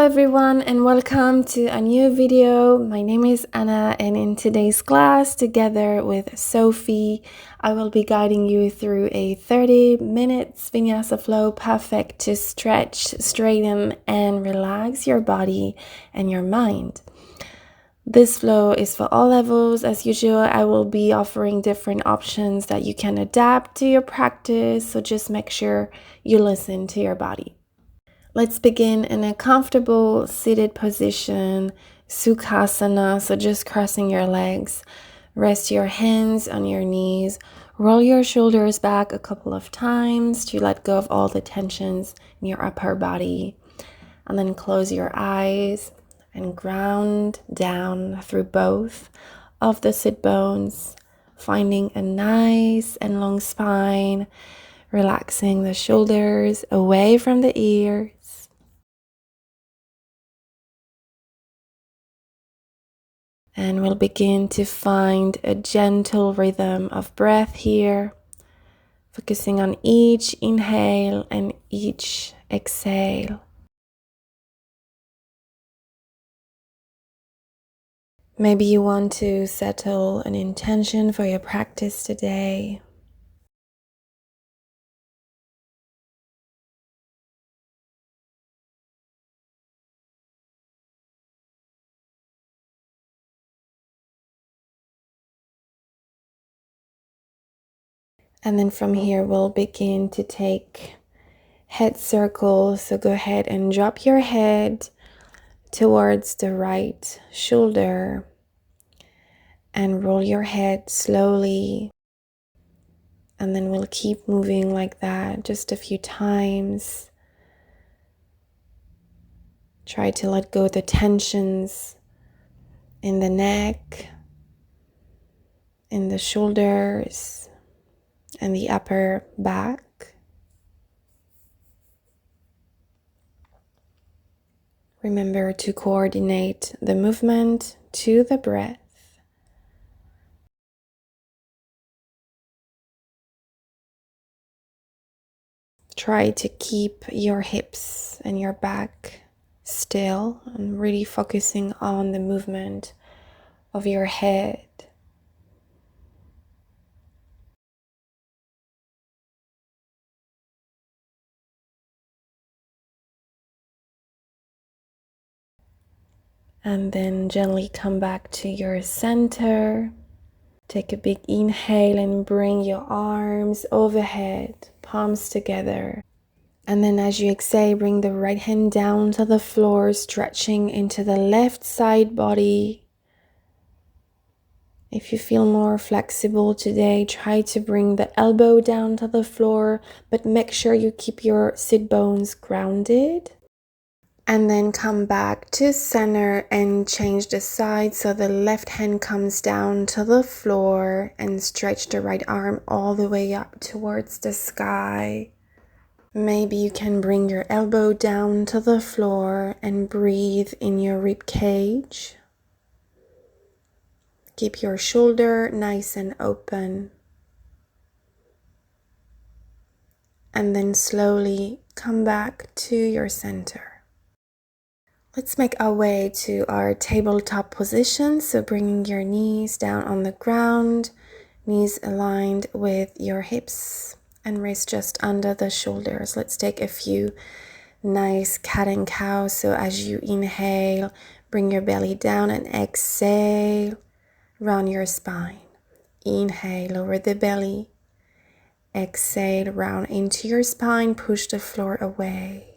Hello everyone and welcome to a new video. My name is Anna and in today's class, together with Sophie, I will be guiding you through a 30 minutes vinyasa flow perfect to stretch, straighten and relax your body and your mind. This flow is for all levels. As usual, I will be offering different options that you can adapt to your practice, so just make sure you listen to your body. Let's begin in a comfortable seated position, Sukhasana, so just crossing your legs. Rest your hands on your knees. Roll your shoulders back a couple of times to let go of all the tensions in your upper body. And then close your eyes and ground down through both of the sit bones, finding a nice and long spine, relaxing the shoulders away from the ears. And we'll begin to find a gentle rhythm of breath here, focusing on each inhale and each exhale. Maybe you want to settle an intention for your practice today. And then from here, we'll begin to take head circles. So go ahead and drop your head towards the right shoulder and roll your head slowly. And then we'll keep moving like that just a few times. Try to let go the tensions in the neck, in the shoulders, and the upper back. Remember to coordinate the movement to the breath. Try to keep your hips and your back still and really focusing on the movement of your head. And then gently come back to your center. Take a big inhale and bring your arms overhead, palms together. And then as you exhale, bring the right hand down to the floor, stretching into the left side body. If you feel more flexible today, try to bring the elbow down to the floor, but make sure you keep your sit bones grounded. And then come back to center and change the side so the left hand comes down to the floor and stretch the right arm all the way up towards the sky. Maybe you can bring your elbow down to the floor and breathe in your rib cage. Keep your shoulder nice and open. And then slowly come back to your center. Let's make our way to our tabletop position. So bringing your knees down on the ground, knees aligned with your hips and wrists just under the shoulders. Let's take a few nice cat and cow. So as you inhale, bring your belly down and exhale, round your spine. Inhale, lower the belly. Exhale, round into your spine, push the floor away.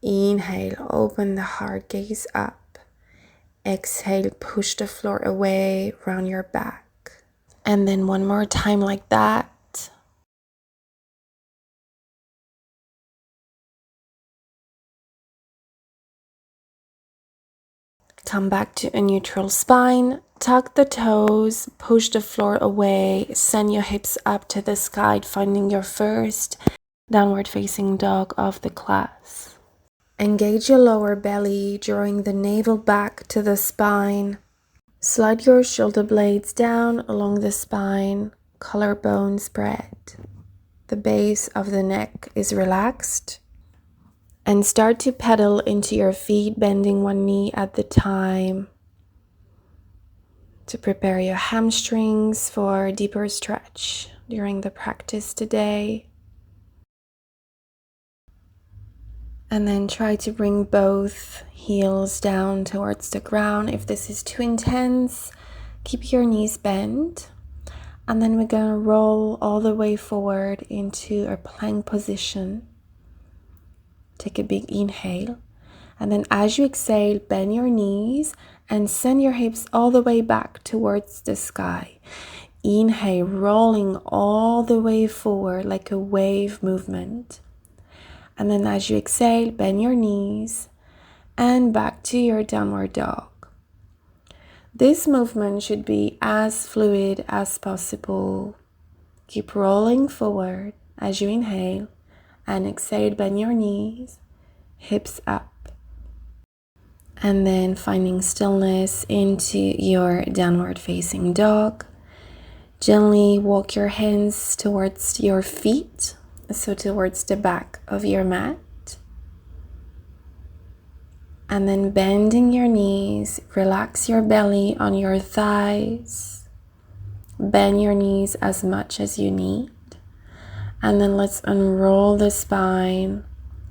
Inhale, open the heart, gaze up. Exhale, push the floor away, round your back. And then one more time like that. Come back to a neutral spine. Tuck the toes, push the floor away, send your hips up to the sky, finding your first downward facing dog of the class. Engage your lower belly, drawing the navel back to the spine. Slide your shoulder blades down along the spine, collarbone spread. The base of the neck is relaxed. And start to pedal into your feet, bending one knee at the time to prepare your hamstrings for a deeper stretch during the practice today. And then try to bring both heels down towards the ground. If this is too intense, keep your knees bent. And then we're gonna roll all the way forward into a plank position. Take a big inhale. And then as you exhale, bend your knees and send your hips all the way back towards the sky. Inhale, rolling all the way forward like a wave movement. And then as you exhale, bend your knees and back to your downward dog. This movement should be as fluid as possible. Keep rolling forward as you inhale and exhale, bend your knees, hips up. And then finding stillness into your downward facing dog. Gently walk your hands towards your feet, so towards the back of your mat. And then bending your knees, relax your belly on your thighs. Bend your knees as much as you need. And then let's unroll the spine,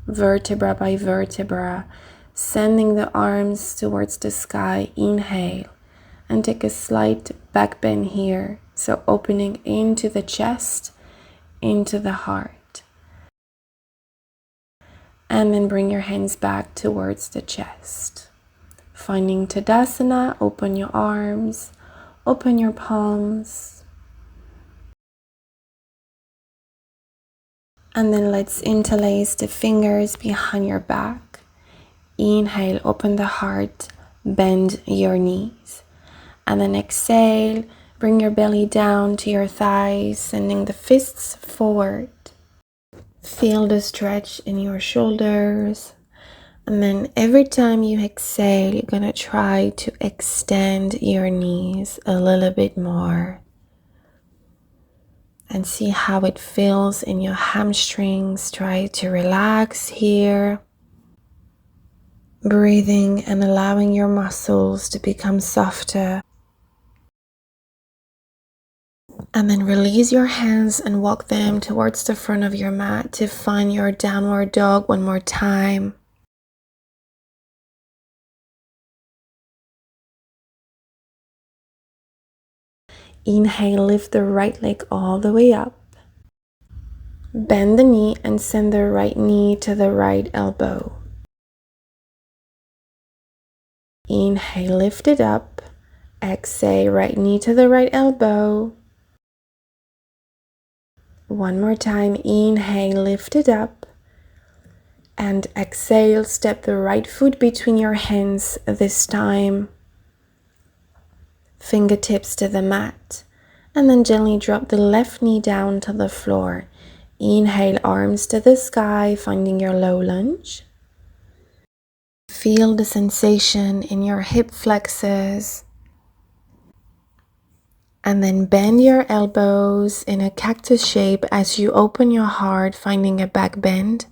vertebra by vertebra, sending the arms towards the sky. Inhale and take a slight back bend here. So opening into the chest, into the heart. And then bring your hands back towards the chest. Finding Tadasana, open your arms, open your palms. And then let's interlace the fingers behind your back. Inhale, open the heart, bend your knees. And then exhale, bring your belly down to your thighs, sending the fists forward. Feel the stretch in your shoulders. And then every time you exhale, you're going to try to extend your knees a little bit more. And see how it feels in your hamstrings. Try to relax here. Breathing and allowing your muscles to become softer. And then release your hands and walk them towards the front of your mat to find your downward dog one more time. Inhale, lift the right leg all the way up. Bend the knee and send the right knee to the right elbow. Inhale, lift it up. Exhale, right knee to the right elbow. One more time. Inhale, lift it up. And exhale, step the right foot between your hands this time. Fingertips to the mat. And then gently drop the left knee down to the floor. Inhale, arms to the sky, finding your low lunge. Feel the sensation in your hip flexors. And then bend your elbows in a cactus shape as you open your heart, finding a back bend.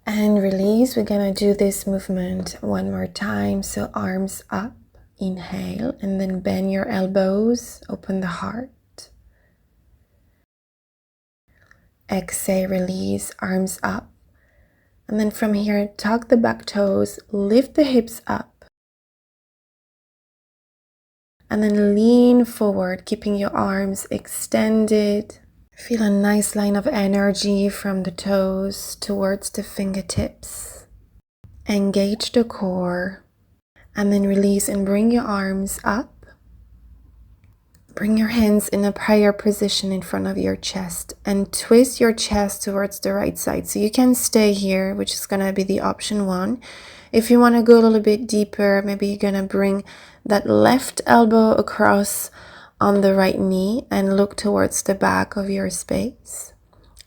And release. We're gonna do this movement one more time. So arms up, inhale, and then bend your elbows, open the heart. Exhale, release, arms up. And then from here, tuck the back toes, lift the hips up. And then lean forward, keeping your arms extended. Feel a nice line of energy from the toes towards the fingertips. Engage the core. And then release and bring your arms up. Bring your hands in a prayer position in front of your chest and twist your chest towards the right side. So you can stay here, which is going to be the option 1. If you want to go a little bit deeper, maybe you're going to bring that left elbow across on the right knee and look towards the back of your space.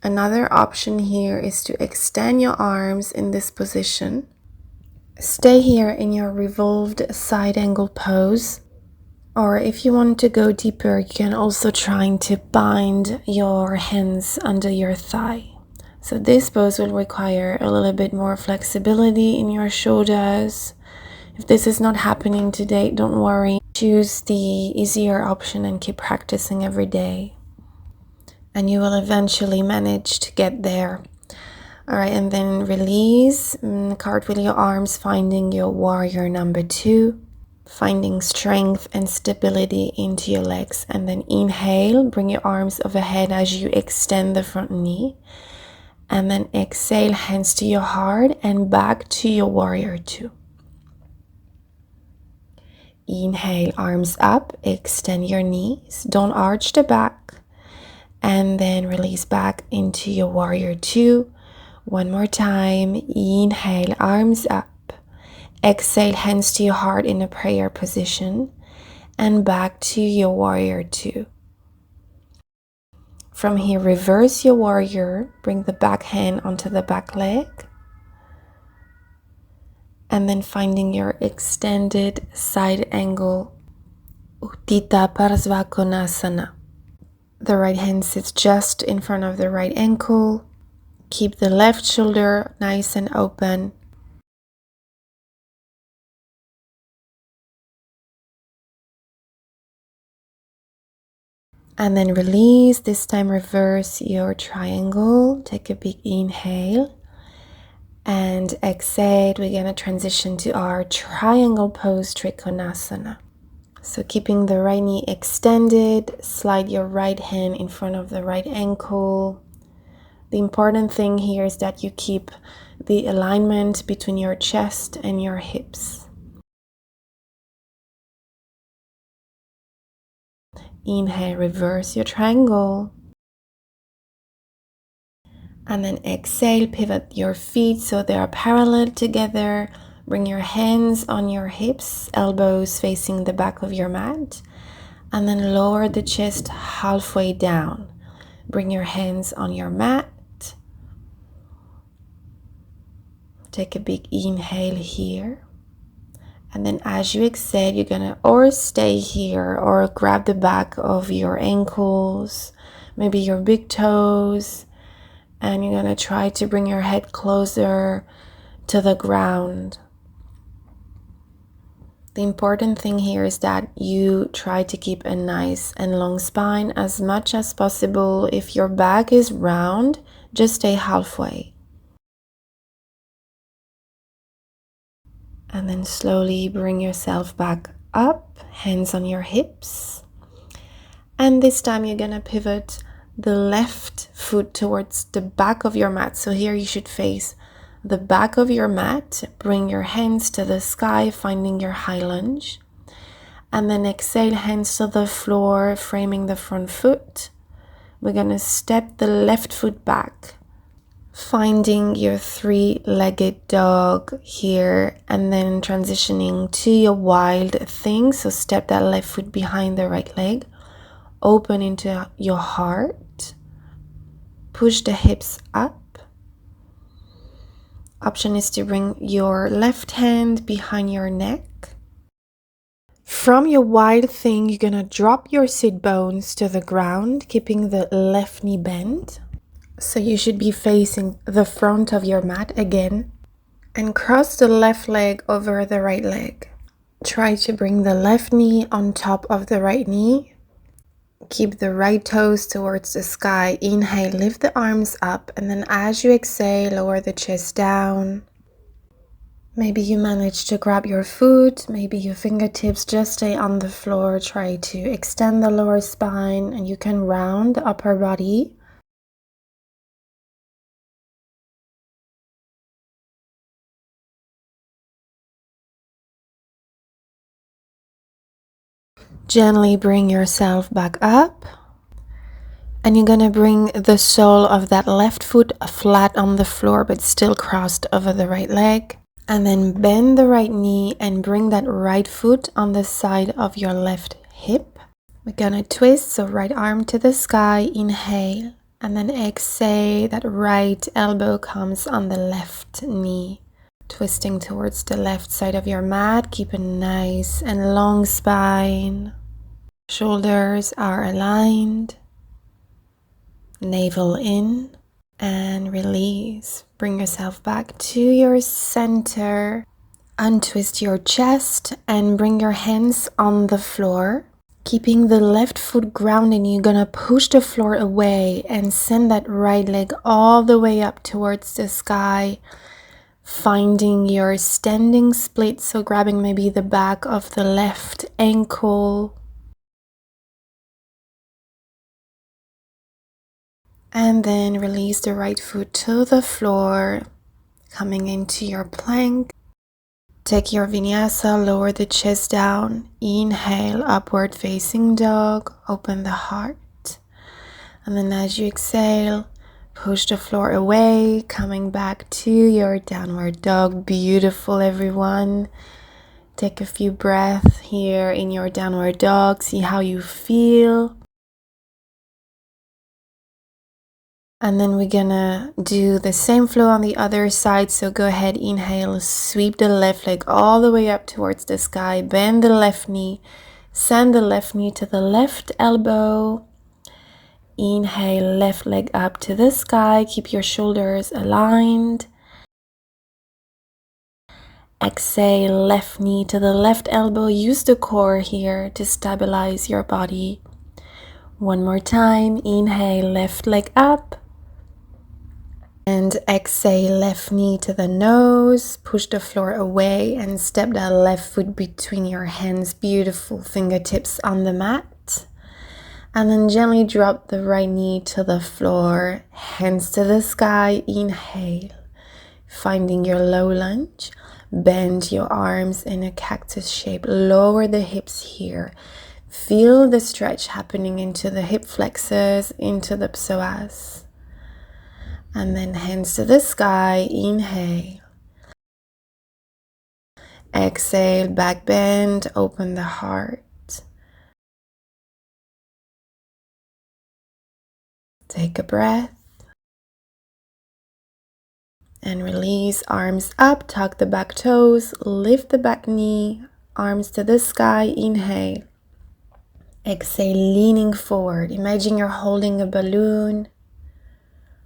Another option here is to extend your arms in this position. Stay here in your revolved side angle pose. Or if you want to go deeper, you can also try to bind your hands under your thigh. So this pose will require a little bit more flexibility in your shoulders. If this is not happening today, don't worry. Choose the easier option and keep practicing every day. And you will eventually manage to get there. All right, and then release, cartwheel your arms, finding your warrior number 2. Finding strength and stability into your legs, and then inhale, bring your arms overhead as you extend the front knee, and then exhale, hands to your heart and back to your warrior 2. Inhale, arms up, extend your knees, don't arch the back, and then release back into your warrior 2. One more time. Inhale, arms up. Exhale, hands to your heart in a prayer position and back to your warrior 2. From here, reverse your warrior, bring the back hand onto the back leg, and then finding your extended side angle, Uttita Parsvakonasana. The right hand sits just in front of the right ankle. Keep the left shoulder nice and open. And then release, this time reverse your triangle. Take a big inhale. And exhale, we're going to transition to our triangle pose, Trikonasana. So keeping the right knee extended, slide your right hand in front of the right ankle. The important thing here is that you keep the alignment between your chest and your hips. Inhale, reverse your triangle. And then exhale, pivot your feet so they are parallel together. Bring your hands on your hips, elbows facing the back of your mat. And then lower the chest halfway down. Bring your hands on your mat. Take a big inhale here. And then as you exhale, you're gonna or stay here or grab the back of your ankles, maybe your big toes, and you're gonna try to bring your head closer to the ground. The important thing here is that you try to keep a nice and long spine as much as possible. If your back is round, just stay halfway. And then slowly bring yourself back up, hands on your hips. And this time you're gonna pivot the left foot towards the back of your mat. So here you should face the back of your mat. Bring your hands to the sky, finding your high lunge. And then exhale, hands to the floor, framing the front foot. We're gonna step the left foot back, finding your 3-legged dog here, and then transitioning to your wild thing. So step that left foot behind the right leg, open into your heart, push the hips up. Option is to bring your left hand behind your neck. From your wild thing, you're gonna drop your sit bones to the ground, keeping the left knee bent. So you should be facing the front of your mat again, and cross the left leg over the right leg. Try to bring the left knee on top of the right knee. Keep the right toes towards the sky. Inhale, lift the arms up, and then as you exhale, lower the chest down. Maybe you manage to grab your foot, maybe your fingertips just stay on the floor. Try to extend the lower spine, and you can round the upper body. Gently bring yourself back up, and you're gonna bring the sole of that left foot flat on the floor but still crossed over the right leg, and then bend the right knee and bring that right foot on the side of your left hip. We're gonna twist, so right arm to the sky, inhale, and then exhale, that right elbow comes on the left knee. Twisting towards the left side of your mat. Keep a nice and long spine. Shoulders are aligned. Navel in. and release. Bring yourself back to your center. Untwist your chest and bring your hands on the floor. Keeping the left foot grounded, you're gonna push the floor away and send that right leg all the way up towards the sky, finding your standing split, so grabbing maybe the back of the left ankle. And then release the right foot to the floor, coming into your plank. Take your vinyasa, lower the chest down. Inhale, upward facing dog, open the heart. And then as you exhale, push the floor away, coming back to your downward dog. Beautiful, everyone. Take a few breaths here in your downward dog. See how you feel. And then we're gonna do the same flow on the other side. So go ahead, inhale, sweep the left leg all the way up towards the sky. Bend the left knee, send the left knee to the left elbow. Inhale, left leg up to the sky. Keep your shoulders aligned. Exhale, left knee to the left elbow. Use the core here to stabilize your body. One more time. Inhale, left leg up. And exhale, left knee to the nose. Push the floor away and step that left foot between your hands. Beautiful, fingertips on the mat. And then gently drop the right knee to the floor. Hands to the sky. Inhale, finding your low lunge. Bend your arms in a cactus shape. Lower the hips here. Feel the stretch happening into the hip flexors, into the psoas. And then hands to the sky. Inhale. Exhale, back bend, open the heart. Take a breath. And release, arms up, tuck the back toes, lift the back knee, arms to the sky. Inhale. Exhale, leaning forward. Imagine you're holding a balloon.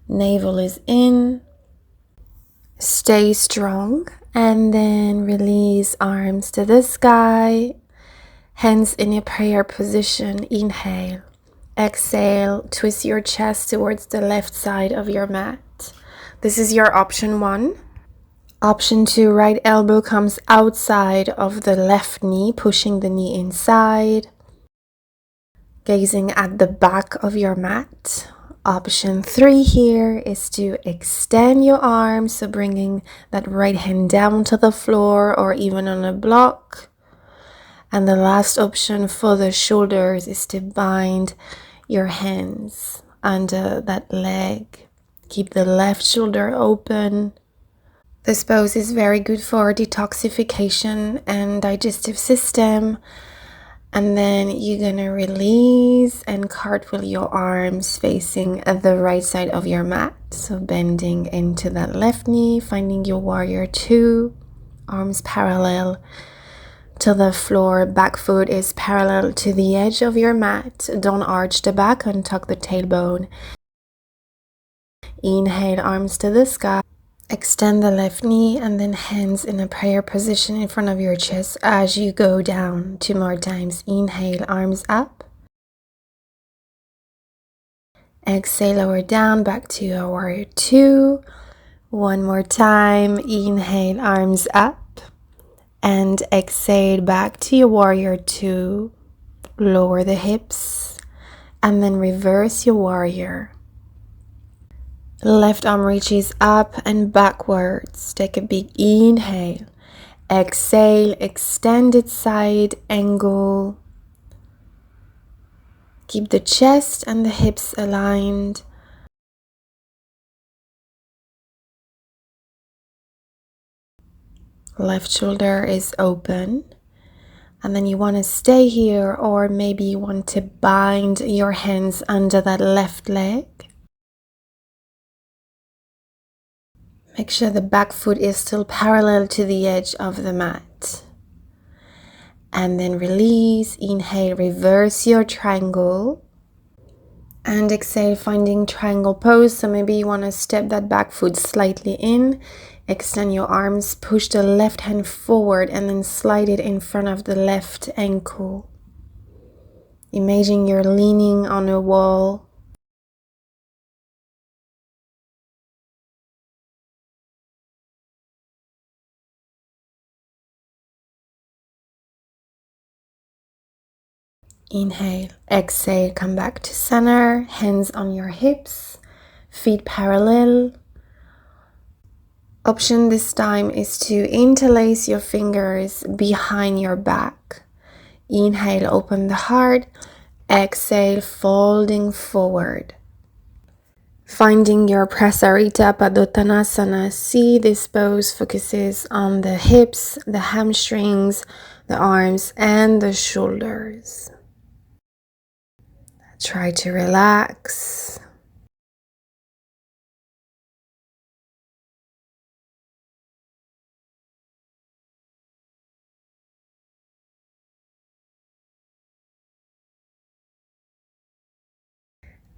Navel is in. Stay strong. And then release, arms to the sky. Hands in a prayer position. Inhale. Exhale, twist your chest towards the left side of your mat. This is your option 1. Option 2, right elbow comes outside of the left knee, pushing the knee inside. Gazing at the back of your mat. Option 3 here is to extend your arms, so bringing that right hand down to the floor or even on a block. And the last option for the shoulders is to bind your hands under that leg. Keep the left shoulder open. This pose is very good for detoxification and digestive system. And then you're gonna release and cartwheel your arms facing the right side of your mat. So bending into that left knee, finding your warrior 2, arms parallel to the floor. Back foot is parallel to the edge of your mat. Don't arch the back, untuck the tailbone. Inhale, arms to the sky. Extend the left knee and then hands in a prayer position in front of your chest as you go down. 2 more times. Inhale, arms up. Exhale, lower down, back to your warrior 2. 1 more time. Inhale, arms up. And exhale, back to your warrior 2. Lower the hips. And then reverse your warrior. Left arm reaches up and backwards. Take a big inhale. Exhale, extended side angle. Keep the chest and the hips aligned. Left shoulder is open. And then you want to stay here, or maybe you want to bind your hands under that left leg. Make sure the back foot is still parallel to the edge of the mat. And then release, inhale, reverse your triangle. And exhale, finding triangle pose. So maybe you want to step that back foot slightly in, extend your arms, push the left hand forward and then slide it in front of the left ankle. Imagine you're leaning on a wall. Inhale, exhale, come back to center, hands on your hips, feet parallel. Option this time is to interlace your fingers behind your back. Inhale, open the heart. Exhale, folding forward. Finding your Prasarita Padottanasana. See this pose focuses on the hips, the hamstrings, the arms, and the shoulders. Try to relax.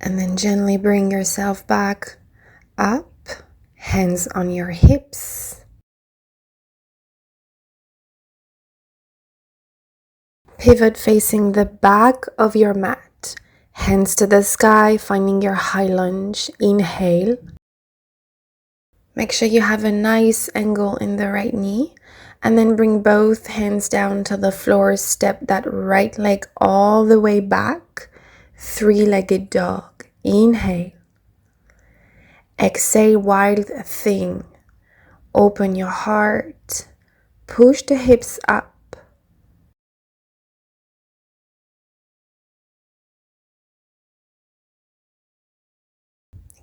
And then gently bring yourself back up, hands on your hips. Pivot facing the back of your mat. Hands to the sky, finding your high lunge. Inhale. Make sure you have a nice angle in the right knee. And then bring both hands down to the floor. Step that right leg all the way back. Three-legged dog. Inhale. Exhale, wild thing. Open your heart. Push the hips up.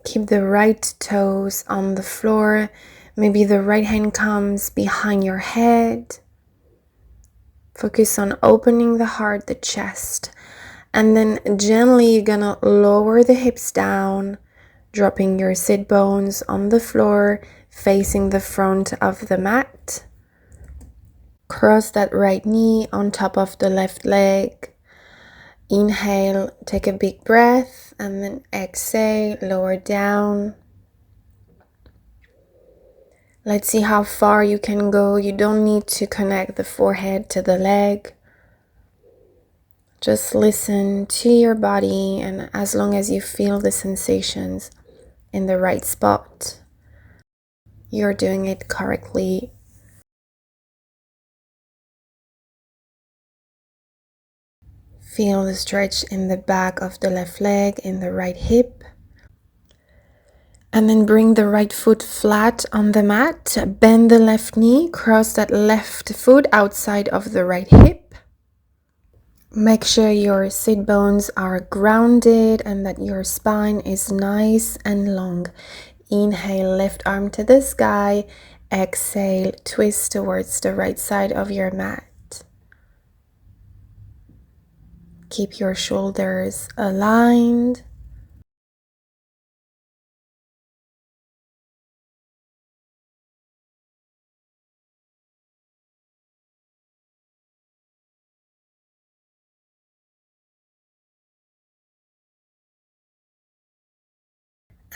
Keep the right toes on the floor. Maybe the right hand comes behind your head. Focus on opening the heart, the chest. And then gently you're gonna lower the hips down, dropping your sit bones on the floor, facing the front of the mat. Cross that right knee on top of the left leg. Inhale, take a big breath, and then exhale, lower down. Let's see how far you can go. You don't need to connect the forehead to the leg. Just listen to your body, and as long as you feel the sensations in the right spot, you're doing it correctly. Feel the stretch in the back of the left leg, in the right hip. And then bring the right foot flat on the mat. Bend the left knee, cross that left foot outside of the right hip. Make sure your sit bones are grounded and that your spine is nice and long. Inhale, left arm to the sky. Exhale, twist towards the right side of your mat. Keep your shoulders aligned.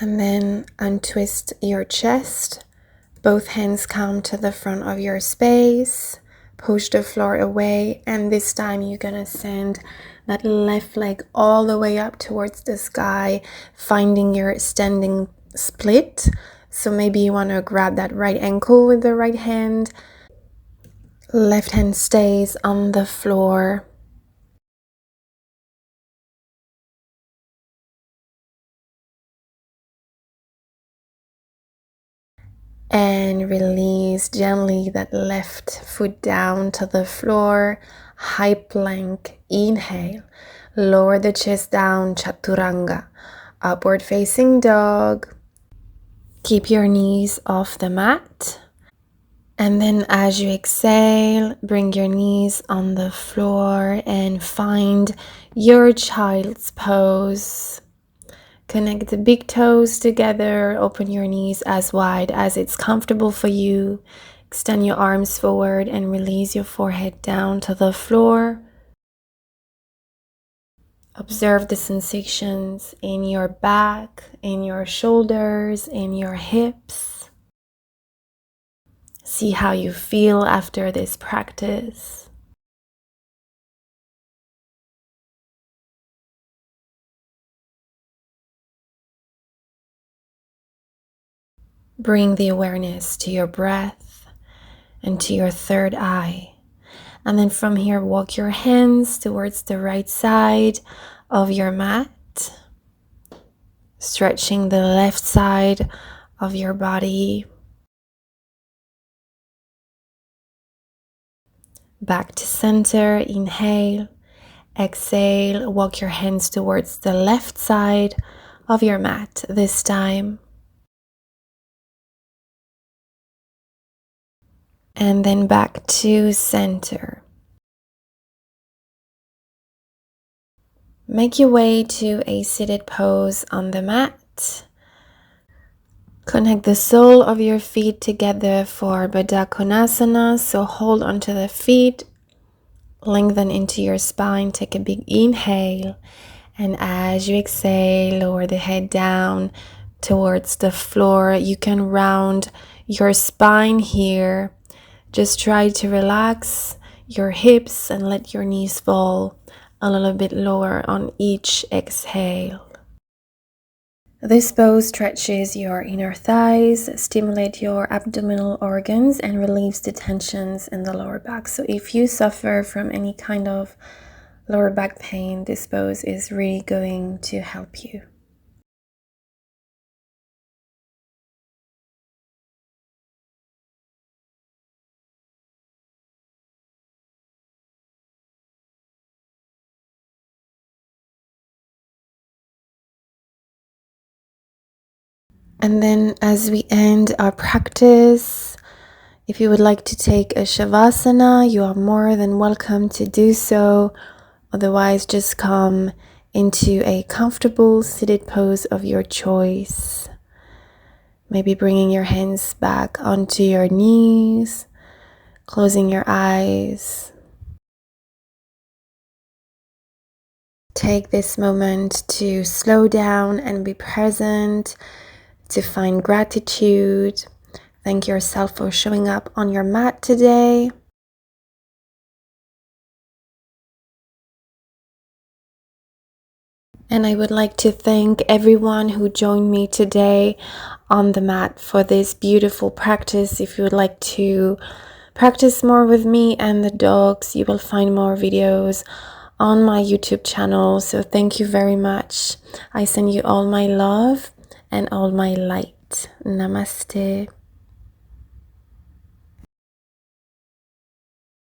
And then untwist your chest. Both hands come to the front of your space. Push the floor away, and this time you're gonna send that left leg all the way up towards the sky, finding your standing split. So maybe you want to grab that right ankle with the right hand. Left hand stays on the floor. And release gently that left foot down to the floor. High plank. Inhale. Lower the chest down. Chaturanga. Upward facing dog. Keep your knees off the mat. And then as you exhale, bring your knees on the floor and find your child's pose. Connect the big toes together, open your knees as wide as it's comfortable for you. Extend your arms forward and release your forehead down to the floor. Observe the sensations in your back, in your shoulders, in your hips. See how you feel after this practice. Bring the awareness to your breath and to your third eye. And then from here, walk your hands towards the right side of your mat, stretching the left side of your body. Back to center, inhale, exhale, walk your hands towards the left side of your mat this time. And then back to center. Make your way to a seated pose on the mat. Connect the sole of your feet together for Baddha Konasana. So hold onto the feet, lengthen into your spine, take a big inhale. And as you exhale, lower the head down towards the floor. You can round your spine here. Just try to relax your hips and let your knees fall a little bit lower on each exhale. This pose stretches your inner thighs, stimulates your abdominal organs, and relieves the tensions in the lower back. So if you suffer from any kind of lower back pain, this pose is really going to help you. And then as we end our practice, if you would like to take a Shavasana, you are more than welcome to do so. Otherwise, just come into a comfortable seated pose of your choice. Maybe bringing your hands back onto your knees, closing your eyes. Take this moment to slow down and be present, to find gratitude. Thank yourself for showing up on your mat today. And I would like to thank everyone who joined me today on the mat for this beautiful practice. If you would like to practice more with me and the dogs, you will find more videos on my YouTube channel. So thank you very much. I send you all my love and all my light. Namaste.